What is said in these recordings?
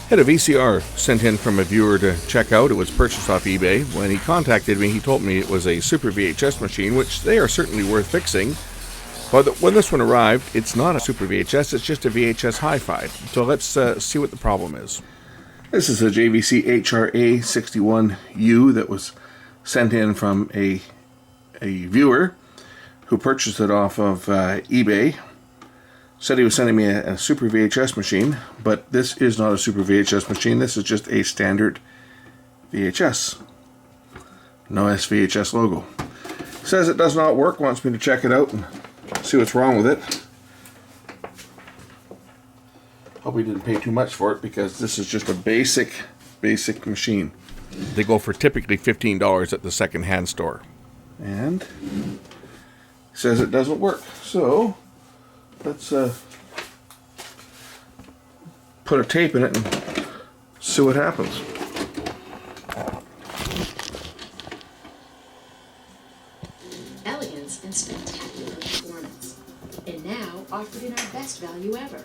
Had a VCR sent in from a viewer to check out. It was purchased off eBay. When he contacted me, he told me it was a Super VHS machine, which they are certainly worth fixing. But when this one arrived, it's not a Super VHS, it's just a VHS HiFi. So let's see what the problem is. This is a JVC HR-A61U that was sent in from a viewer who purchased it off of eBay. Said he was sending me a Super VHS machine, but this is not a Super VHS machine. This is just a standard VHS. No SVHS logo. Says it does not work, wants me to check it out and see what's wrong with it. Hope we didn't pay too much for it because this is just a basic machine. They go for typically $15 at the second-hand store. And it says it doesn't work. So let's put a tape in it and see what happens. Elegance and spectacular performance. And now offered in our best value ever.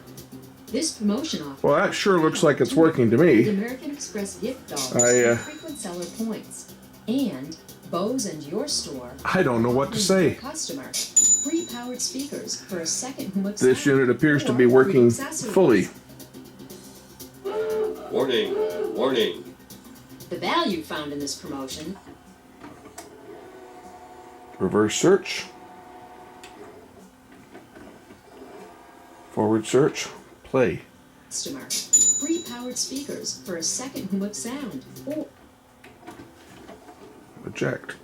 This promotion offer. Well, that sure looks like it's working to me. The American Express gift dollars, frequent seller points, and Bose and Your Store. I don't know what to say. Customer, free powered speakers for a second home. This unit appears to be working fully. Warning, warning. The value found in this promotion. Reverse search. Forward search. Play. Customer, free powered speakers for a second home of sound. Or Eject.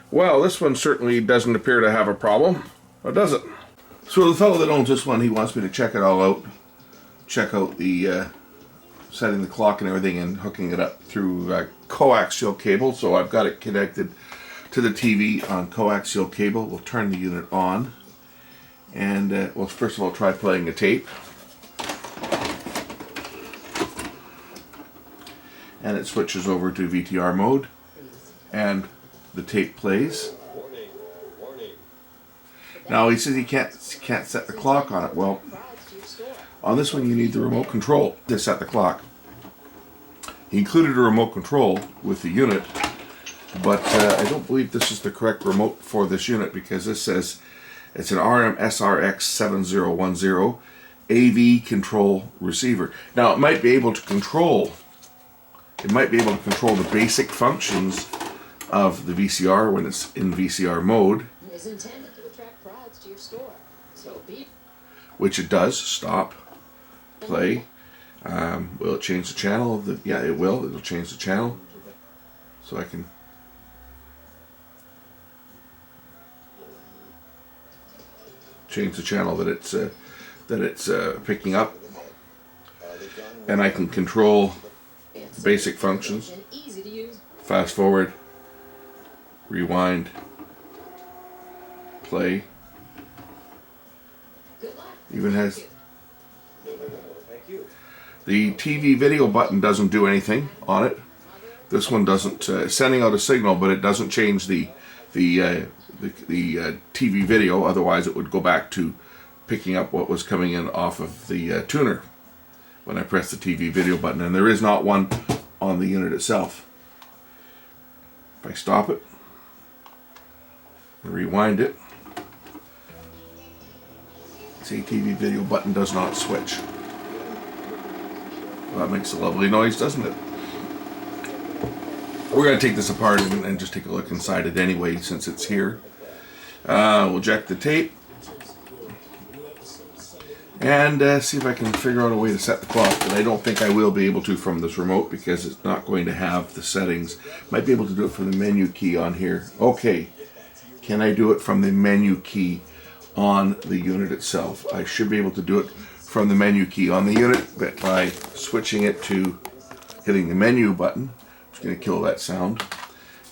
Well, this one certainly doesn't appear to have a problem, or does it? So the fellow that owns this one, he wants me to check it all out. Check out the setting the clock and everything and hooking it up through coaxial cable. So I've got it connected to the TV on coaxial cable. We'll turn the unit on. And well, first of all, try playing a tape. And it switches over to VTR mode. And the tape plays. Warning, warning. Now he says he can't set the clock on it. Well, on this one you need the remote control to set the clock. He included a remote control with the unit, but I don't believe this is the correct remote for this unit because this says it's an RM-SRX7010 AV control receiver. Now it might be able to control the basic functions of the VCR when it's in VCR mode, is intended to attract crowds to your store. So be. Which it does. Stop. Play. Will it change the channel of the? Yeah, it will. It'll change the channel. So I can change the channel that it's picking up, and I can control basic functions. Fast forward. Rewind, play, even has the TV video button doesn't do anything on it. This one doesn't, sending out a signal, but it doesn't change the TV video, otherwise it would go back to picking up what was coming in off of the tuner when I press the TV video button, and there is not one on the unit itself. If I stop it, rewind it. See, TV video button does not switch. Well, that makes a lovely noise, doesn't it? We're going to take this apart and just take a look inside it anyway, since it's here. We'll eject the tape and see if I can figure out a way to set the clock, but I don't think I will be able to from this remote because it's not going to have the settings. Might be able to do it from the menu key on here. Okay. Can I do it from the menu key on the unit itself? I should be able to do it from the menu key on the unit, but by switching it to hitting the menu button, it's going to kill that sound.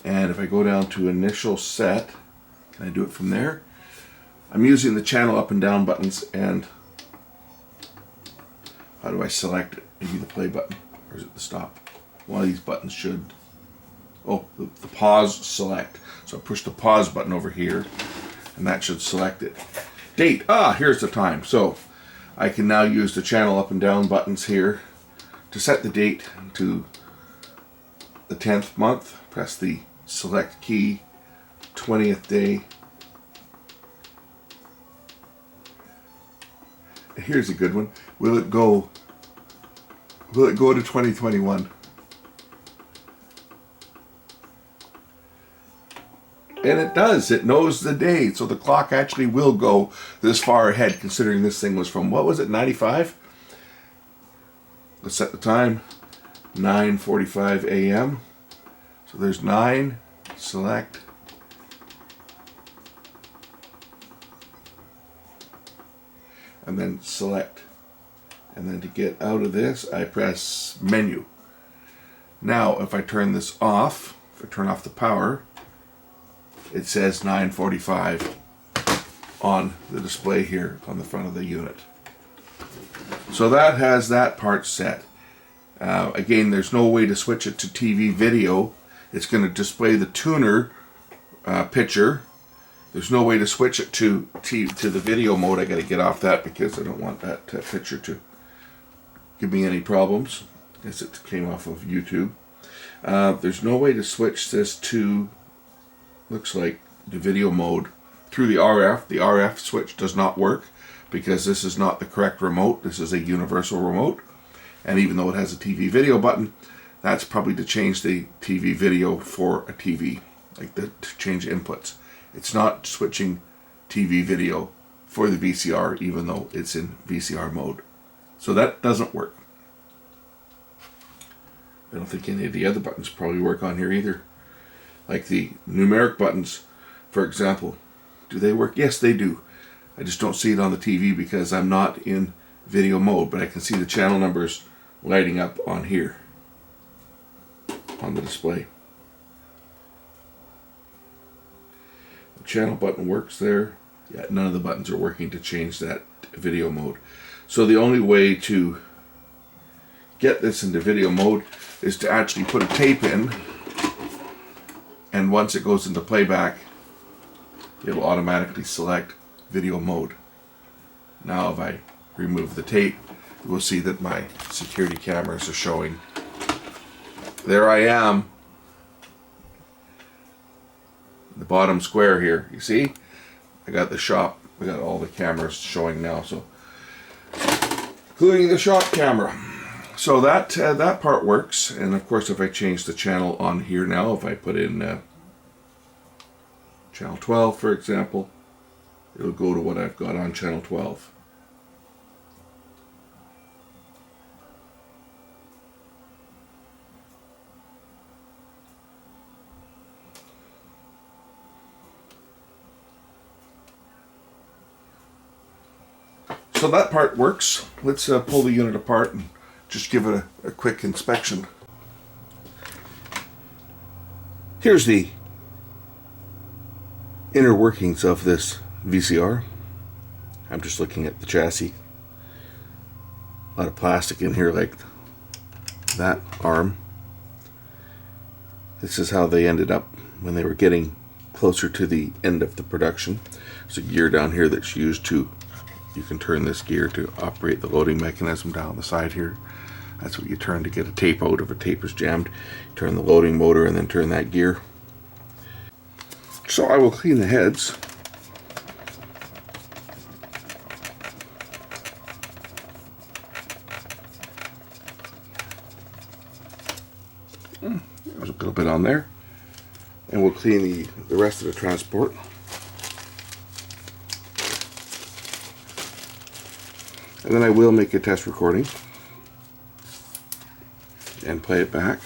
And if I go down to initial set, can I do it from there? I'm using the channel up and down buttons, and how do I select it? Maybe the play button, or is it the stop? One of these buttons should. Oh, the pause select. So I push the pause button over here, and that should select it. Date, here's the time. So I can now use the channel up and down buttons here to set the date to the 10th month. Press the select key, 20th day. Here's a good one. Will it go to 2021? And it does. It knows the date. So the clock actually will go this far ahead, considering this thing was from, what was it, 95? Let's set the time, 9:45 a.m. So there's 9, select. And then select. And then to get out of this, I press menu. Now, if I turn this off, if I turn off the power, it says 9:45 on the display here on the front of the unit. So that has that part set. Again, there's no way to switch it to TV video. It's going to display the tuner picture. There's no way to switch it to the video mode. I got to get off that because I don't want that picture to give me any problems. I guess it came off of YouTube. There's no way to switch this to, looks like, the video mode through the RF. The RF switch does not work because this is not the correct remote. This is a universal remote. And even though it has a TV video button, that's probably to change the TV video for a TV, like to change inputs. It's not switching TV video for the VCR, even though it's in VCR mode. So that doesn't work. I don't think any of the other buttons probably work on here either. Like the numeric buttons, for example. Do they work? Yes, they do. I just don't see it on the TV because I'm not in video mode, but I can see the channel numbers lighting up on here, on the display. The channel button works there. Yeah, none of the buttons are working to change that video mode. So the only way to get this into video mode is to actually put a tape in, and once it goes into playback, it'll automatically select video mode. Now if I remove the tape, you will see that my security cameras are showing. There I am. The bottom square here, you see? I got the shop, I got all the cameras showing now, so including the shop camera. So that part works, and of course if I change the channel on here now, if I put in channel 12 for example, it'll go to what I've got on channel 12. So that part works. Let's pull the unit apart and just give it a quick inspection. Here's the inner workings of this VCR. I'm just looking at the chassis. A lot of plastic in here, like that arm. This is how they ended up when they were getting closer to the end of the production. There's a gear down here that's used to, you can turn this gear to operate the loading mechanism down the side here. That's what you turn to get a tape out if a tape is jammed. You turn the loading motor and then turn that gear. So I will clean the heads. There's a little bit on there. And we'll clean the rest of the transport. And then I will make a test recording and play it back.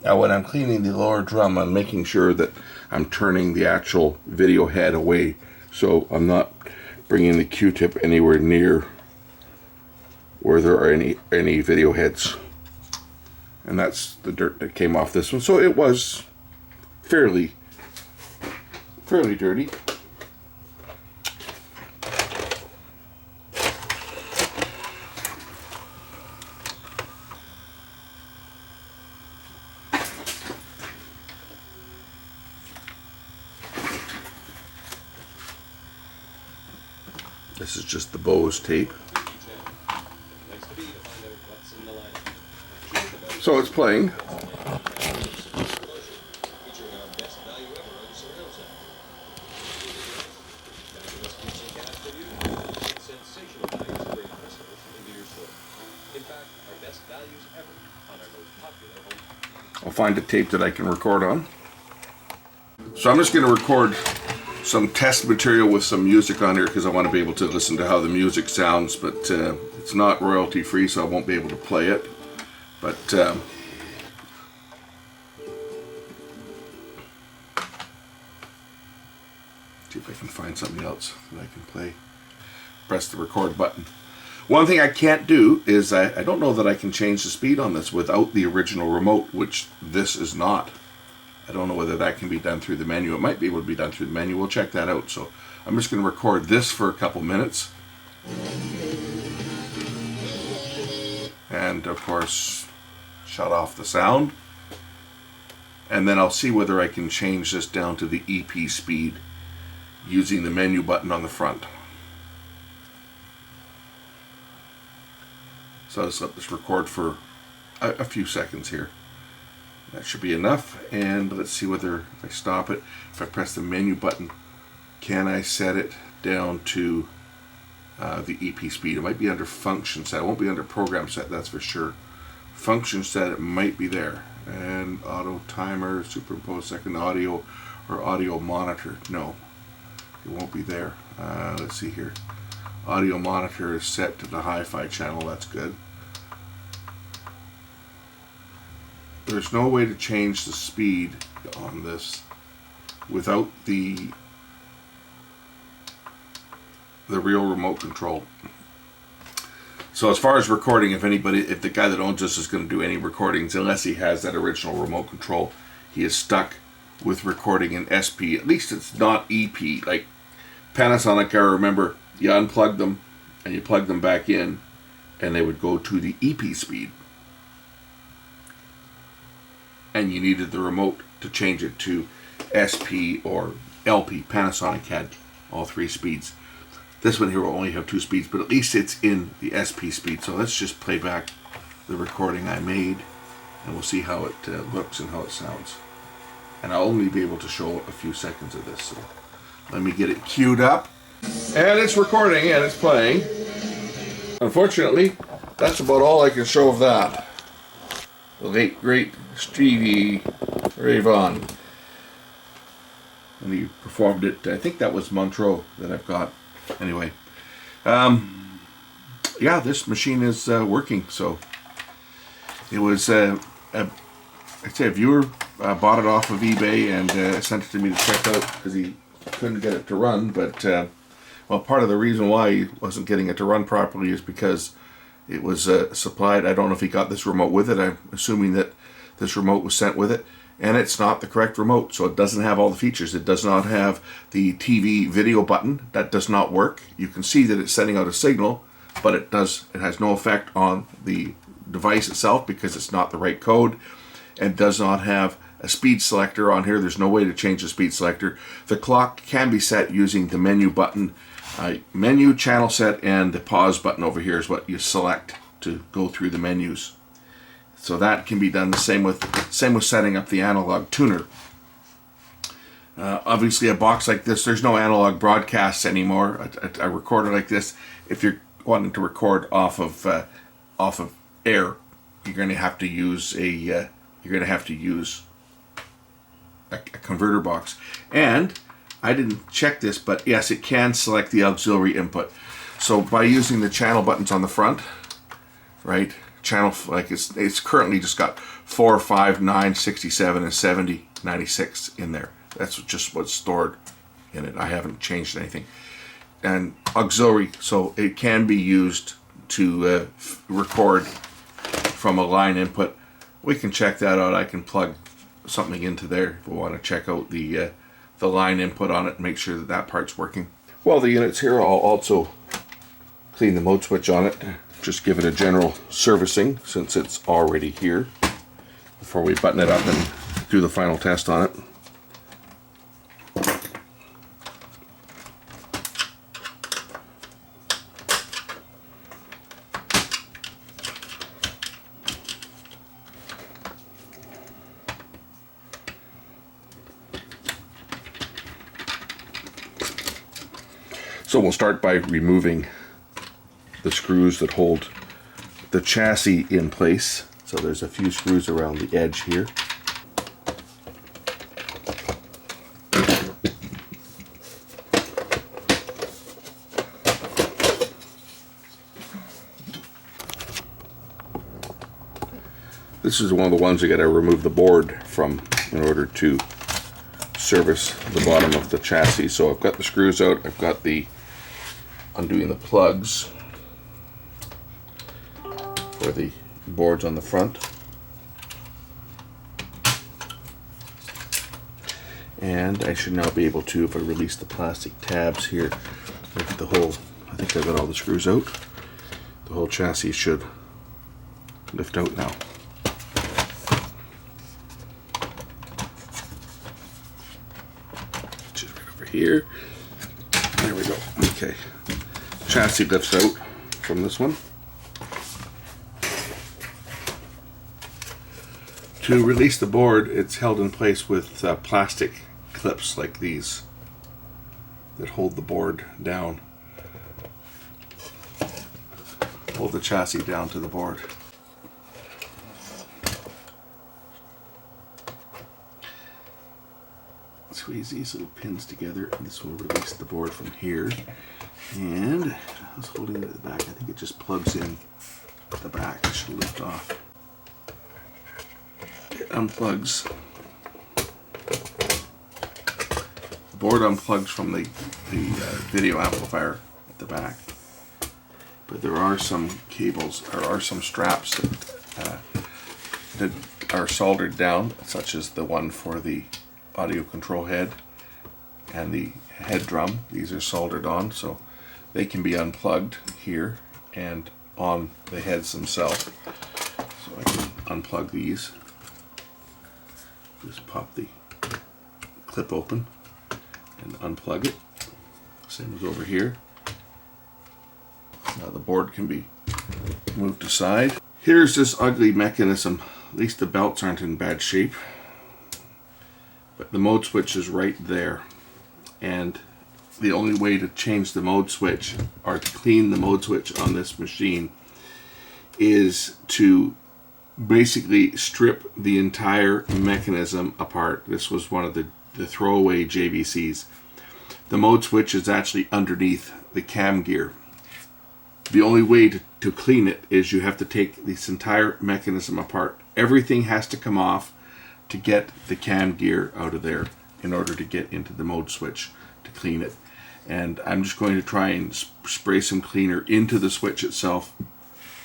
Now when I'm cleaning the lower drum, I'm making sure that I'm turning the actual video head away, so I'm not bringing the Q-tip anywhere near where there are any video heads. And that's the dirt that came off this one. So it was fairly dirty. This is just the Bose tape. So it's playing. I'll find a tape that I can record on. So I'm just going to record some test material with some music on here because I want to be able to listen to how the music sounds, but it's not royalty free, so I won't be able to play it. But see if I can find something else that I can play. Press the record button. One thing I can't do is I don't know that I can change the speed on this without the original remote, which this is not. I don't know whether that can be done through the menu. It might be able to be done through the menu. We'll check that out. So I'm just going to record this for a couple minutes. And of course, shut off the sound. And then I'll see whether I can change this down to the EP speed using the menu button on the front. So let's let this record for a few seconds here. That should be enough, and let's see whether if I stop it, if I press the menu button, can I set it down to the EP speed? It might be under function set. It won't be under program set, that's for sure. Function set, it might be there. And auto timer, superimpose second audio, or audio monitor. No, it won't be there. Let's see here. Audio monitor is set to the HiFi channel, that's good. There's no way to change the speed on this without the real remote control. So as far as recording, if the guy that owns this is going to do any recordings, unless he has that original remote control, he is stuck with recording in SP. At least it's not EP. Like Panasonic, I remember you unplug them and you plug them back in and they would go to the EP speed. And you needed the remote to change it to SP or LP. Panasonic had all three speeds. This one here will only have two speeds, but at least it's in the SP speed. So let's just play back the recording I made, and we'll see how it looks and how it sounds. And I'll only be able to show a few seconds of this. So let me get it queued up. And it's recording and it's playing. Unfortunately, that's about all I can show of that. The late, great Stevie Ray Vaughan. And he performed it, I think that was Montreux that I've got. Anyway, yeah, this machine is working. So it was, I'd say a viewer bought it off of eBay and sent it to me to check out because he couldn't get it to run. But, well, part of the reason why he wasn't getting it to run properly is because it was supplied. I don't know if he got this remote with it. I'm assuming that this remote was sent with it. And it's not the correct remote, so it doesn't have all the features. It does not have the TV video button. That does not work. You can see that it's sending out a signal, but it has no effect on the device itself because it's not the right code, and does not have a speed selector on here. There's no way to change the speed selector. The clock can be set using the menu button. Menu, channel set, and the pause button over here is what you select to go through the menus. So that can be done the same with setting up the analog tuner. Obviously, a box like this, there's no analog broadcasts anymore. A recorder like this, if you're wanting to record off of air, you're going to have to use a converter box. And I didn't check this, but yes, it can select the auxiliary input. So by using the channel buttons on the front, right? Channel, like it's currently just got 4, 5, 9, 67, and 70, 96 in there. That's just what's stored in it. I haven't changed anything. And auxiliary, so it can be used to record from a line input. We can check that out. I can plug something into there if we want to check out the line input on it and make sure that that part's working. Well, the unit's here, I'll also clean the mode switch on it. Just give it a general servicing since it's already here before we button it up and do the final test on it. So we'll start by removing the screws that hold the chassis in place. So there's a few screws around the edge here. This is one of the ones you got to remove the board from in order to service the bottom of the chassis. So I've got the screws out, I've got the undoing the plugs for the boards on the front, and I should now be able to, if I release the plastic tabs here, lift the whole, I think I've got all the screws out, the whole chassis should lift out now. Just right over here. There we go. Okay. Chassis lifts out from this one. To release the board, it's held in place with plastic clips like these that hold the board down. Hold the chassis down to the board. Squeeze these little pins together, and this will release the board from here. And I was holding it at the back. I think it just plugs in at the back. It should lift off. It unplugs. The board unplugs from the video amplifier at the back. But there are some cables, or are some straps that are soldered down, such as the one for the audio control head and the head drum. These are soldered on, so they can be unplugged here and on the heads themselves. So I can unplug these. Just pop the clip open and unplug it. Same as over here. Now the board can be moved aside. Here's this ugly mechanism. At least the belts aren't in bad shape. But the mode switch is right there. And the only way to change the mode switch or to clean the mode switch on this machine is to basically strip the entire mechanism apart. This was one of the throwaway JVCs. The mode switch is actually underneath the cam gear. The only way to clean it is you have to take this entire mechanism apart. Everything has to come off to get the cam gear out of there in order to get into the mode switch to clean it. And I'm just going to try and spray some cleaner into the switch itself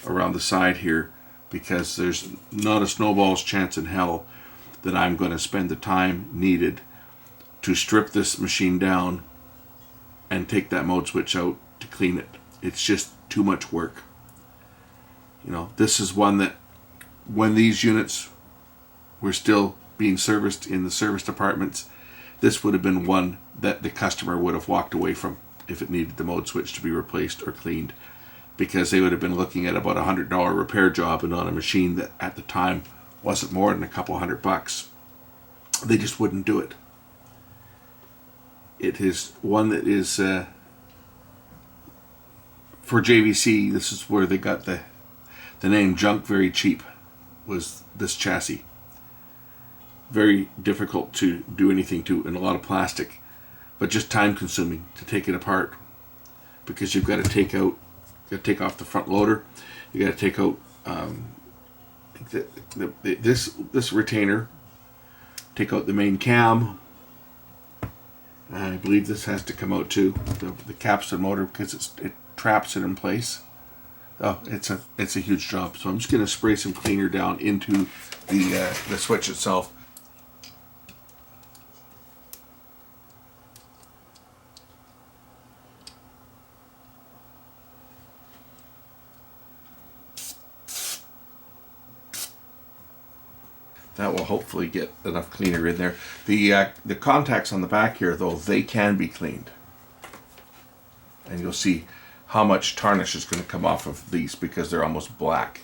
around the side here, because there's not a snowball's chance in hell that I'm going to spend the time needed to strip this machine down and take that mode switch out to clean it. It's just too much work. You know, this is one that when these units were still being serviced in the service departments, this would have been one that the customer would have walked away from if it needed the mode switch to be replaced or cleaned, because they would have been looking at about $100 repair job, and on a machine that at the time wasn't more than a couple $100. They just wouldn't do it. It is one that is for JVC. This is where they got the name Junk Very Cheap, was this chassis. Very difficult to do anything to, and a lot of plastic, but just time consuming to take it apart, because you've got to take off the front loader, you got to take out This retainer, take out the main cam. I believe this has to come out too, the capstan motor, because it traps it in place. Oh, it's a huge job. So I'm just going to spray some cleaner down into the switch itself. That will hopefully get enough cleaner in there. The contacts on the back here, though, they can be cleaned. And you'll see how much tarnish is going to come off of these because they're almost black.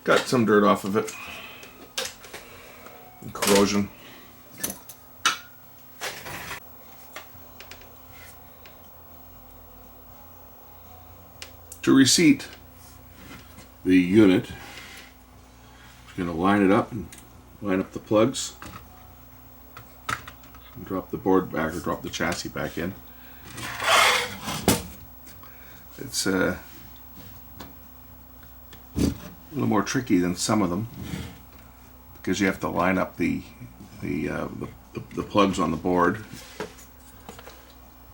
Got some dirt off of it. And corrosion. To reseat the unit, I'm going to line it up and line up the plugs. And drop the board back or drop the chassis back in. It's a little more tricky than some of them because you have to line up the plugs on the board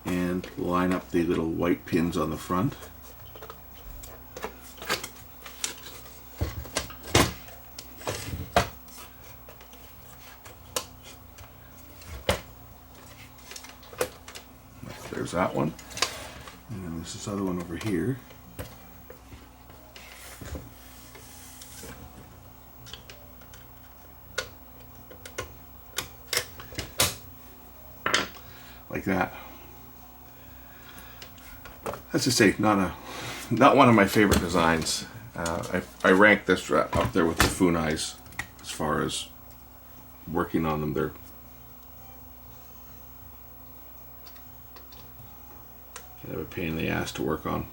and line up the little white pins on the front. There's that one, and then there's this other one over here. Like that. Let's just say not one of my favorite designs. I rank this up there with the Funais as far as working on them. They're kind of a pain in the ass to work on.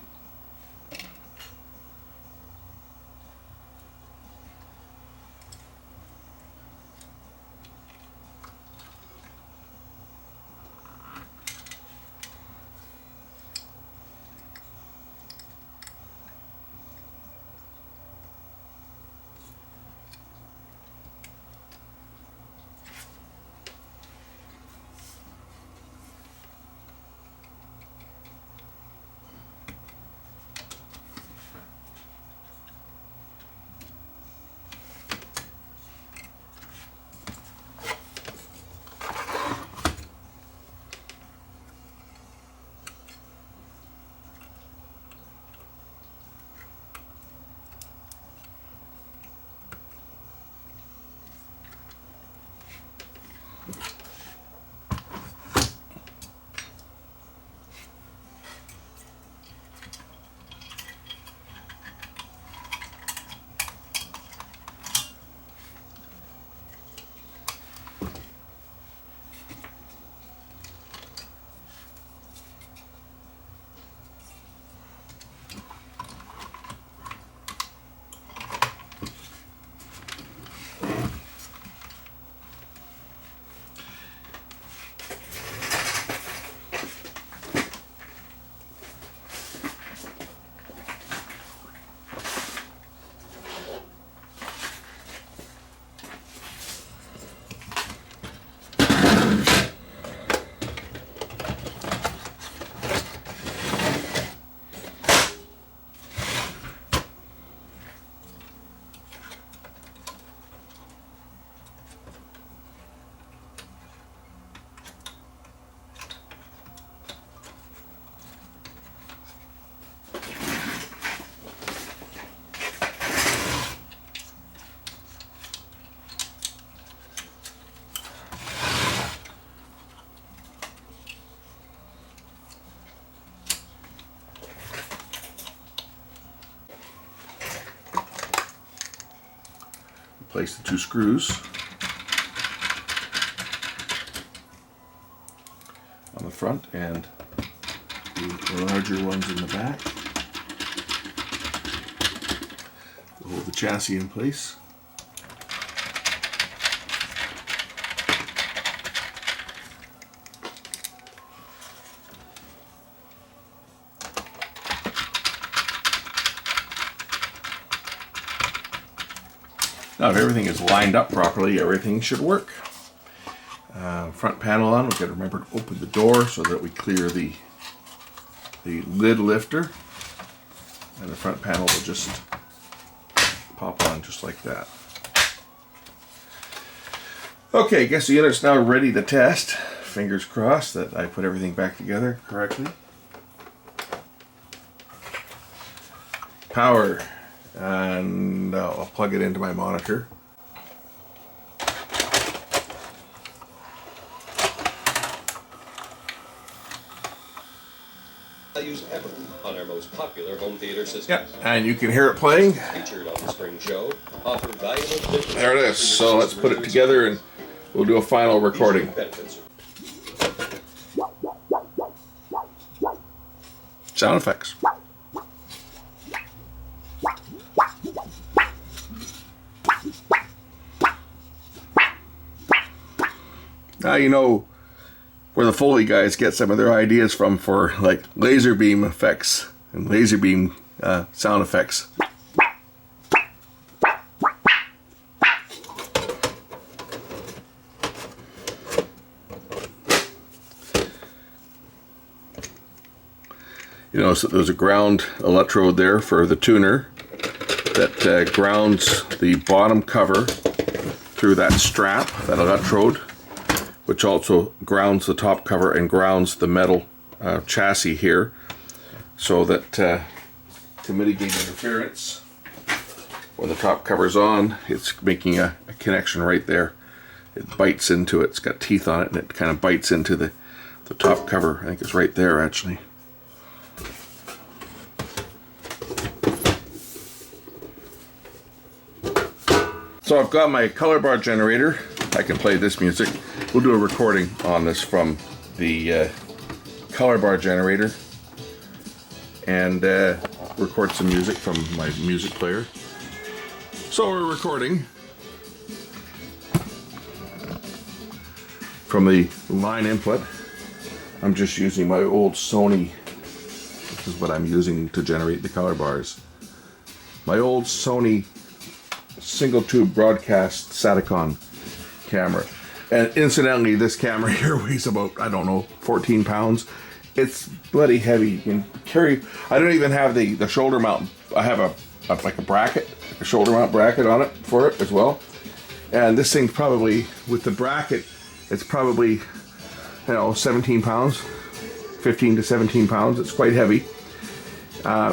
Place the 2 screws on the front and the larger ones in the back to hold the chassis in place. Now, if everything is lined up properly, everything should work. Front panel on, we've got to remember to open the door so that we clear the lid lifter. And the front panel will just pop on just like that. Okay, I guess the unit's now ready to test. Fingers crossed that I put everything back together correctly. Power. And I'll plug it into my monitor. Values ever on our most popular home theater system. Yep, and you can hear it playing. Featured on the spring show, offer valuable differences. There it is. So let's put it together and we'll do a final recording. Sound effects. Now you know where the Foley guys get some of their ideas from for like laser beam effects and laser beam sound effects. You know, so there's a ground electrode there for the tuner that grounds the bottom cover through that strap, that electrode, which also grounds the top cover and grounds the metal chassis here, so that to mitigate interference when the top cover's on, it's making a connection right there. It bites into it. It's got teeth on it, and it kind of bites into the top cover. I think it's right there, actually. So I've got my color bar generator. I can play this music. We'll do a recording on this from the color bar generator and record some music from my music player. So we're recording from the line input. I'm just using my old Sony. This is what I'm using to generate the color bars. My old Sony single tube broadcast Satacon camera. And incidentally, this camera here weighs about, I don't know, 14 pounds. It's bloody heavy. You can carry, I don't even have the shoulder mount. I have like a bracket, a shoulder mount bracket on it for it as well. And this thing's probably, with the bracket, it's probably, 17 pounds, 15 to 17 pounds. It's quite heavy.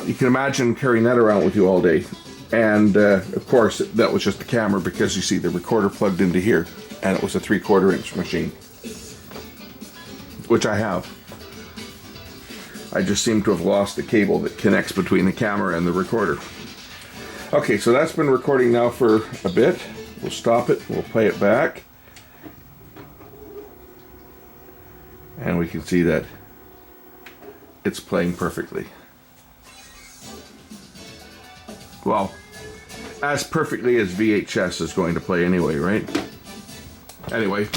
You can imagine carrying that around with you all day. And of course, that was just the camera, because you see the recorder plugged into here, and it was a 3/4 inch machine, which I have. I just seem to have lost the cable that connects between the camera and the recorder. Okay, so that's been recording now for a bit. We'll stop it, we'll play it back, and we can see that it's playing perfectly. Well, as perfectly as VHS is going to play anyway, right? Anyway,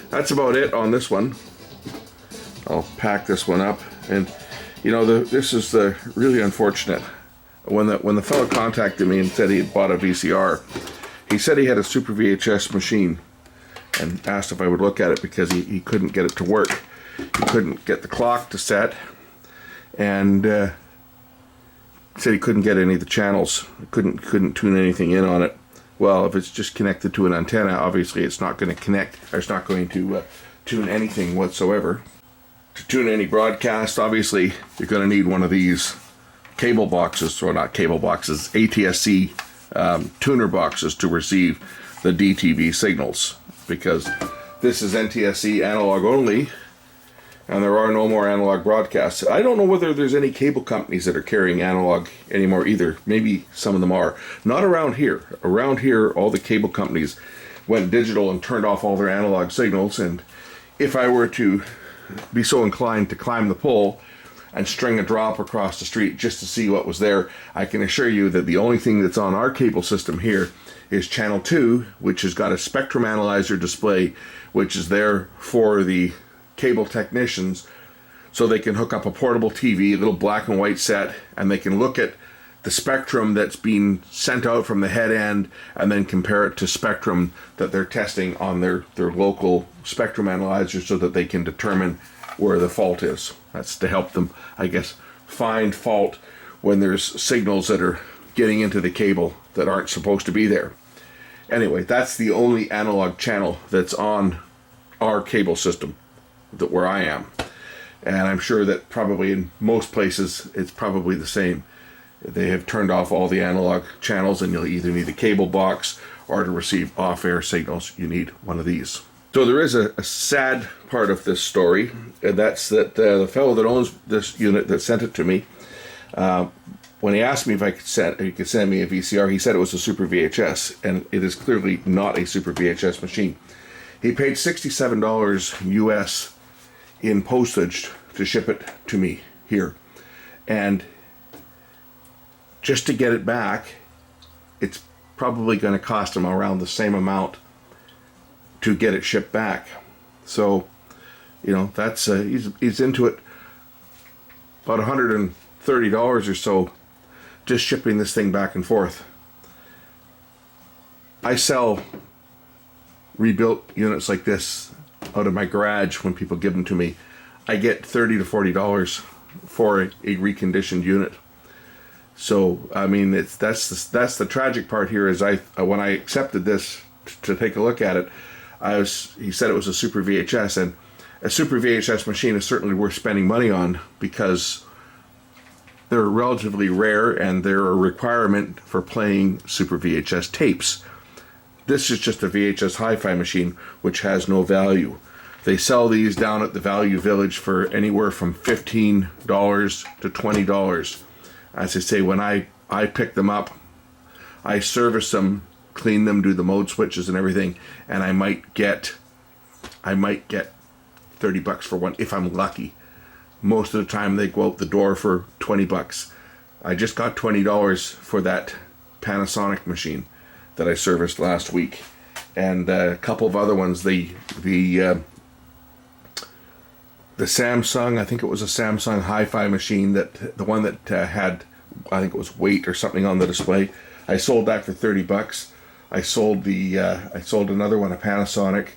that's about it on this one. I'll pack this one up, and this is the really unfortunate. When the fellow contacted me and said he had bought a VCR, he said he had a Super VHS machine and asked if I would look at it because he couldn't get it to work. He couldn't get the clock to set, and said he couldn't get any of the channels. Couldn't tune anything in on it. Well, if it's just connected to an antenna, obviously it's not going to connect, or it's not going to tune anything whatsoever. To tune any broadcast, obviously you're going to need one of these cable boxes, or not cable boxes, ATSC tuner boxes to receive the DTV signals, because this is NTSC analog only, and there are no more analog broadcasts. I don't know whether there's any cable companies that are carrying analog anymore either. Maybe some of them are. Not around here. Around here, all the cable companies went digital and turned off all their analog signals, and if I were to be so inclined to climb the pole and string a drop across the street just to see what was there, I can assure you that the only thing that's on our cable system here is channel 2, which has got a spectrum analyzer display, which is there for the cable technicians so they can hook up a portable TV, a little black and white set, and they can look at the spectrum that's being sent out from the head end and then compare it to spectrum that they're testing on their local spectrum analyzer so that they can determine where the fault is. That's to help them, I guess, find fault when there's signals that are getting into the cable that aren't supposed to be there. Anyway, that's the only analog channel that's on our cable system where I am. And I'm sure that probably in most places it's probably the same. They have turned off all the analog channels, and you'll either need a cable box or to receive off-air signals, you need one of these. So there is a sad part of this story, and that's that the fellow that owns this unit that sent it to me, when he asked me if he could send me a VCR, he said it was a Super VHS, and it is clearly not a Super VHS machine. He paid $67 US in postage to ship it to me here, and just to get it back, it's probably going to cost him around the same amount to get it shipped back. So, you know, that's he's into it about $130 or so just shipping this thing back and forth. I sell rebuilt units like this out of my garage when people give them to me. I get $30 to $40 for a reconditioned unit. So I mean, that's the tragic part here. Is when I accepted this to take a look at it, he said it was a Super VHS, and a Super VHS machine is certainly worth spending money on because they're relatively rare and they're a requirement for playing Super VHS tapes. This is just a VHS HiFi machine, which has no value. They sell these down at the Value Village for anywhere from $15 to $20. As I say, when I pick them up, I service them, clean them, do the mode switches and everything, and I might get $30 for one if I'm lucky. Most of the time they go out the door for $20. I just got $20 for that Panasonic machine that I serviced last week, and a couple of other ones. The Samsung, I think it was a Samsung HiFi machine, the one that had, I think it was weight or something on the display. I sold that for $30. I sold another one, a Panasonic,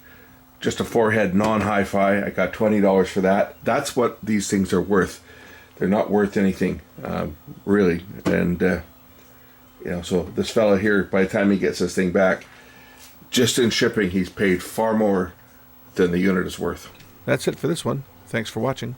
just a four-head non-Hi-Fi. I got $20 for that. That's what these things are worth. They're not worth anything, really. And so this fella here, by the time he gets this thing back, just in shipping, he's paid far more than the unit is worth. That's it for this one. Thanks for watching.